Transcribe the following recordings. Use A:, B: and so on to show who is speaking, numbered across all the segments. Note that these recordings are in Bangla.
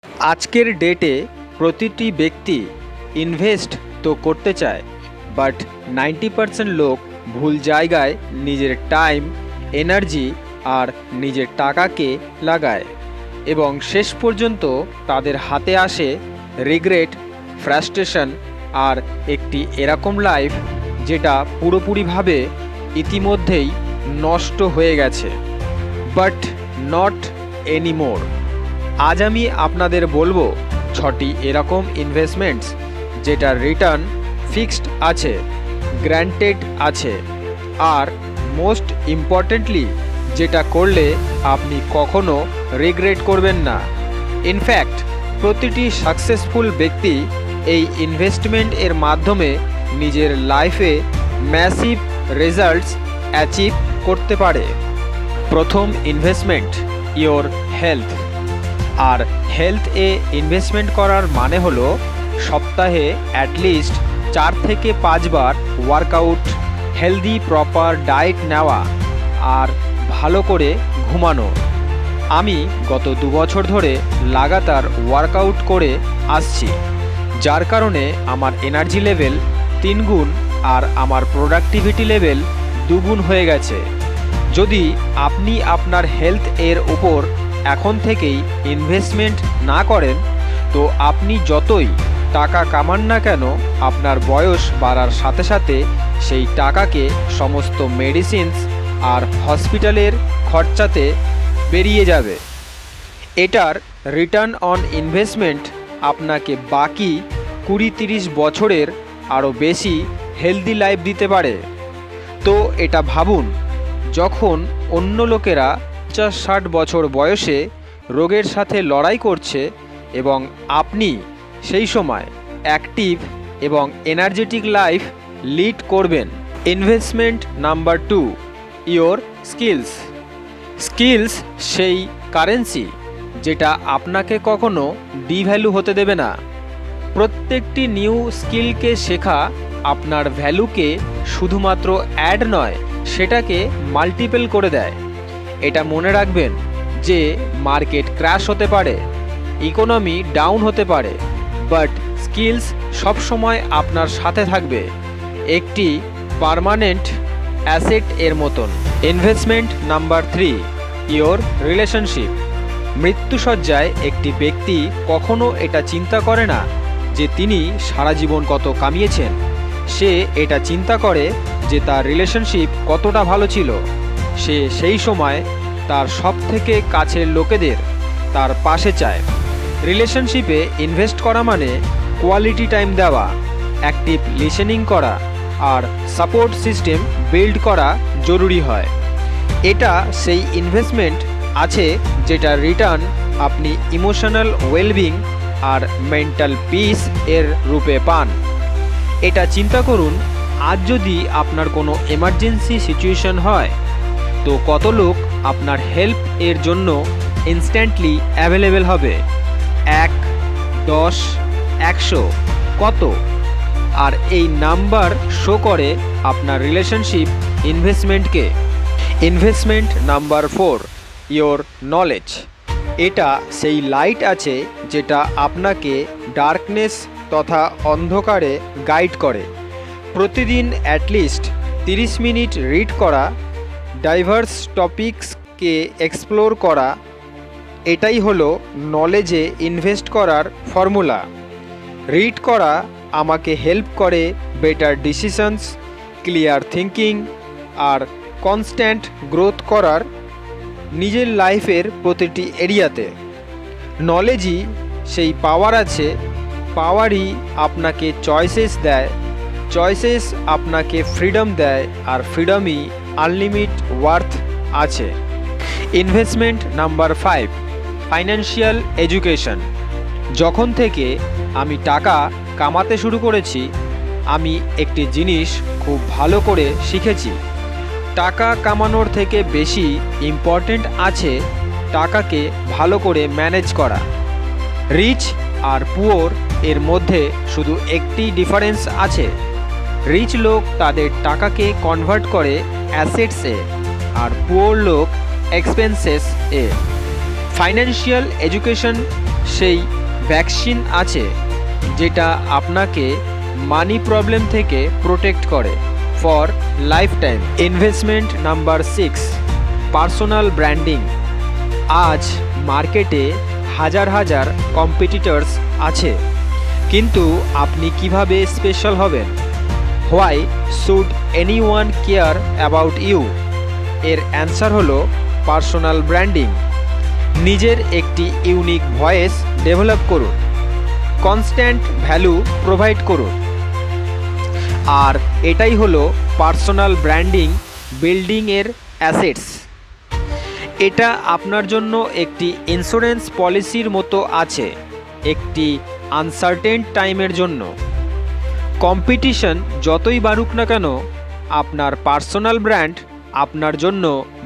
A: আজকের ডেটে প্রতিটি ব্যক্তি ইনভেস্ট তো করতে চায়, বাট 90% লোক ভুল জায়গায় নিজের টাইম, এনার্জি আর নিজের টাকাকে লাগায় এবং শেষ পর্যন্ত তাদের হাতে আসে রিগ্রেট, ফ্রাস্ট্রেশন আর একটি এরকম লাইফ যেটা পুরোপুরিভাবে ইতিমধ্যেই নষ্ট হয়ে গেছে। But not anymore. আজ আমি আপনাদের বলবো 6টি এরকম ইনভেস্টমেন্টস যেটার রিটার্ন ফিক্সড আছে, গ্র্যান্টেড আছে, আর মোস্ট ইম্পর্টেন্টলি যেটা করলে আপনি কখনো রিগ্রেট করবেন না। ইনফ্যাক্ট প্রতিটি সাকসেসফুল ব্যক্তি এই ইনভেস্টমেন্ট এর মাধ্যমে নিজের লাইফে ম্যাসিভ রেজাল্টস অ্যাচিভ করতে পারে। প্রথম ইনভেস্টমেন্ট, ইওর হেলথ। আর হেলথে ইনভেস্টমেন্ট করার মানে হলো সপ্তাহে অ্যাটলিস্ট 4 থেকে 5 বার ওয়ার্কআউট, হেলদি প্রপার ডায়েট নেওয়া আর ভালো করে ঘুমানো। আমি গত 2 বছর ধরে লাগাতার ওয়ার্কআউট করে আসছি, যার কারণে আমার এনার্জি লেভেল 3 গুণ আর আমার প্রোডাক্টিভিটি লেভেল 2 গুণ হয়ে গেছে। যদি আপনি আপনার হেলথ এর উপর এখন থেকেই ইনভেস্টমেন্ট না করেন, তো আপনি যতই টাকা কামান না কেন, আপনার বয়স বাড়ার সাথে সাথে সেই টাকাকে সমস্ত মেডিসিনস আর হসপিটালের খরচাতে বেরিয়ে যাবে। এটার রিটার্ন অন ইনভেস্টমেন্ট আপনাকে বাকি 20-30 বছরের আরও বেশি হেলদি লাইফ দিতে পারে। তো এটা ভাবুন, যখন অন্য লোকেরা 50-60 বছর বয়সে রোগের সাথে লড়াই করছে এবং আপনি সেই সময় অ্যাক্টিভ এবং এনার্জেটিক লাইফ লিড করবেন। Investment number 2, your skills. Skills সেই কারেন্সি যেটা আপনাকে কখনো ডিভ্যালু হতে দেবে না। প্রত্যেকটি নিউ স্কিলকে শেখা আপনার ভ্যালুকে শুধুমাত্র অ্যাড নয়, সেটাকে মাল্টিপল করে দেয়। এটা মনে রাখবেন যে মার্কেট ক্র্যাশ হতে পারে, ইকোনমি ডাউন হতে পারে, বাট স্কিলস সবসময় আপনার সাথে থাকবে, একটি পার্মানেন্ট অ্যাসেট এর মতন। Investment number 3, your relationship. মৃত্যুসজ্জায় একটি ব্যক্তি কখনো এটা চিন্তা করে না যে তিনি সারা জীবন কত কামিয়েছেন। সে এটা চিন্তা করে যে তার রিলেশনশিপ কতটা ভালো ছিল। সে সেই সময় তার সবথেকে কাছের লোকেদের তার পাশে চায়। রিলেশনশিপে ইনভেস্ট করা মানে কোয়ালিটি টাইম দেওয়া, অ্যাক্টিভ লিসেনিং করা আর সাপোর্ট সিস্টেম বিল্ড করা জরুরি হয়। এটা সেই ইনভেস্টমেন্ট আছে যেটা রিটার্ন আপনি ইমোশনাল ওয়েলবিং আর মেন্টাল পিস এর রূপে পান। এটা চিন্তা করুন, আজ যদি আপনার কোনো এমার্জেন্সি সিচুয়েশন হয়, তো কত লোক আপনার হেল্প এর জন্য ইনস্ট্যান্টলি অ্যাভেলেবেল হবে? 1, 10, 100, কত? আর এই নাম্বার শো করে আপনার রিলেশনশিপ ইনভেস্টমেন্টকে। Investment number 4, your knowledge. এটা সেই লাইট আছে যেটা আপনাকে ডার্কনেস তথা অন্ধকারে গাইড করে। প্রতিদিন অ্যাটলিস্ট 30 মিনিট রিড করা, ডাইভার্স টপিকসকে এক্সপ্লোর করা, এটাই হলো নলেজে ইনভেস্ট করার ফর্মুলা। রিড করা আমাকে হেল্প করে বেটার ডিসিশনস, ক্লিয়ার থিঙ্কিং আর কনস্ট্যান্ট গ্রোথ করার নিজের লাইফের প্রতিটি এরিয়াতে। নলেজই সেই পাওয়ার আছে, পাওয়ারই আপনাকে চয়েসেস দেয়, চয়েসেস আপনাকে ফ্রিডম দেয়, আর ফ্রিডমই আনলিমিট ওয়ার্থ আছে। Investment number 5, financial education. যখন থেকে আমি টাকা কামাতে শুরু করেছি, আমি একটি জিনিস খুব ভালো করে শিখেছি। টাকা কামানোর থেকে বেশি ইম্পর্ট্যান্ট আছে টাকাকে ভালো করে ম্যানেজ করা। রিচ আর পুওর এর মধ্যে শুধু একটি ডিফারেন্স আছে। রিচ লোক তাদের টাকাকে কনভার্ট করে অ্যাসেটসে, আর পুওর লোক এক্সপেন্সেস এ। ফাইন্যান্সিয়াল এডুকেশন সেই ভ্যাকসিন আছে যেটা আপনাকে মানি প্রবলেম থেকে প্রোটেক্ট করে for life time. Investment number 6, personal branding. আজ মার্কেটে হাজার হাজার কম্পিটিটরস আছে, কিন্তু আপনি কিভাবে স্পেশাল হবেন? Why should anyone care about you? এর অ্যান্সার হলো পার্সোনাল ব্র্যান্ডিং। নিজের একটি ইউনিক ভয়েস ডেভেলপ করুন, কনস্ট্যান্ট ভ্যালু প্রোভাইড করুন, আর এটাই হলো পার্সোনাল ব্র্যান্ডিং বিল্ডিংয়ের অ্যাসেটস। এটা আপনার জন্য একটি ইন্স্যুরেন্স পলিসির মতো আছে, একটি আনসার্টেন টাইমের জন্য। কম্পিটিশন যতই বাড়ুক না কেন, আপনার পার্সোনাল ব্র্যান্ড আপনার জন্য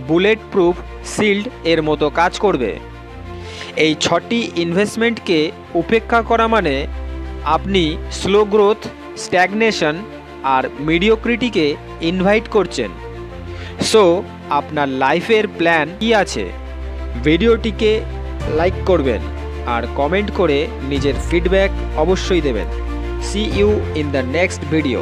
A: বুলেট প্রুফ শিল্ড এর মতো কাজ করবে। এই 6টি ইনভেস্টমেন্টকে উপেক্ষা করা মানে আপনি স্লো গ্রোথ, স্ট্যাগনেশন আর মিডিওক্রিটিকে ইনভাইট করছেন। সো আপনার লাইফের প্ল্যান কি আছে? ভিডিওটিকে লাইক করবেন আর কমেন্ট করে নিজের ফিডব্যাক অবশ্যই দেবেন। See you in the next video.